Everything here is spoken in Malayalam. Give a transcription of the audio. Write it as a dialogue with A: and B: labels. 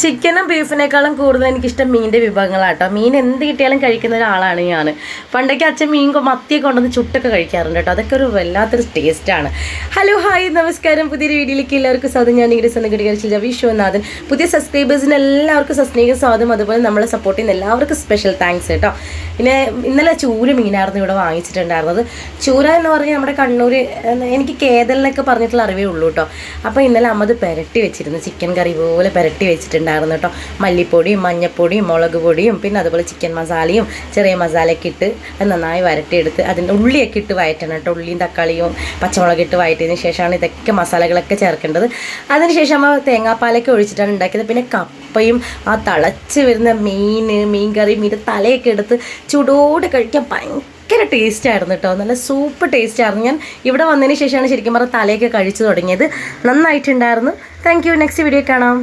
A: ചിക്കനും ബീഫിനേക്കാളും കൂടുതൽ എനിക്കിഷ്ടം മീനിൻ്റെ വിഭവങ്ങളാട്ടോ. മീൻ എന്ത് കിട്ടിയാലും കഴിക്കുന്ന ഒരാളാണ് ഞാൻ. പണ്ടൊക്കെ അച്ഛൻ മത്തിയെ കൊണ്ടുവന്ന് ചുട്ടൊക്കെ കഴിക്കാറുണ്ട് കേട്ടോ. അതൊക്കെ ഒരു വല്ലാത്തൊരു ടേസ്റ്റാണ്. ഹലോ ഹായ് നമസ്കാരം. പുതിയൊരു വീഡിയോയിലേക്ക് എല്ലാവർക്കും സ്വാഗതം. ഞാൻ ഇങ്ങനെ സന്നഗടികരിച്ചില്ല വിശ്വനാഥൻ. പുതിയ സബ്സ്ക്രൈബേഴ്സിന് എല്ലാവർക്കും സസ്നേഹ സ്വാഗതം. അതുപോലെ നമ്മളെ സപ്പോർട്ട് ചെയ്യുന്ന എല്ലാവർക്കും സ്പെഷ്യൽ താങ്ക്സ് കേട്ടോ. പിന്നെ ഇന്നലെ ചൂര മീനായിരുന്നു ഇവിടെ വാങ്ങിച്ചിട്ടുണ്ടായിരുന്നത്. ചൂര എന്ന് പറഞ്ഞാൽ നമ്മുടെ കണ്ണൂർ, എനിക്ക് കേതലിനൊക്കെ പറഞ്ഞിട്ടുള്ള അറിവേ ഉള്ളൂ കേട്ടോ. അപ്പോൾ ഇന്നലെ അമ്മ അത് പുരട്ടി വെച്ചിരുന്നു, ചിക്കൻ കറി പോലെ പുരട്ടി വെച്ചിട്ടുണ്ടായിരുന്നു കേട്ടോ. മല്ലിപ്പൊടിയും മഞ്ഞപ്പൊടിയും മുളക് പൊടിയും പിന്നെ അതുപോലെ ചിക്കൻ മസാലയും ചെറിയ മസാലയൊക്കെ ഇട്ട് അത് നന്നായി വരട്ടിയെടുത്ത് അതിൻ്റെ ഉള്ളിയൊക്കെ ഇട്ട് വയറ്റണം കേട്ടോ. ഉള്ളിയും തക്കാളിയും പച്ചമുളക് ഇട്ട് വയറ്റിയതിന് ശേഷമാണ് ഇതൊക്കെ മസാലകളൊക്കെ ചേർക്കേണ്ടത്. അതിനുശേഷം അമ്മ തേങ്ങാപ്പാലൊക്കെ ഒഴിച്ചിട്ടാണ് ഉണ്ടാക്കിയത്. പിന്നെ കപ്പയും ആ തിളച്ച് വരുന്ന മീൻ കറി, മീൻ്റെ തലയൊക്കെ എടുത്ത് ചൂടോടെ കഴിക്കാൻ ഭയങ്കര ടേസ്റ്റ് ആയിരുന്നു കേട്ടോ. നല്ല സൂപ്പർ ടേസ്റ്റ് ആയിരുന്നു. ഞാൻ ഇവിടെ വന്നതിന് ശേഷമാണ് ശരിക്കും പറഞ്ഞാൽ തലയൊക്കെ കഴിച്ചു തുടങ്ങിയത്. നന്നായിട്ടുണ്ടായിരുന്നു. Thank you. നെക്സ്റ്റ് വീഡിയോ കാണാം.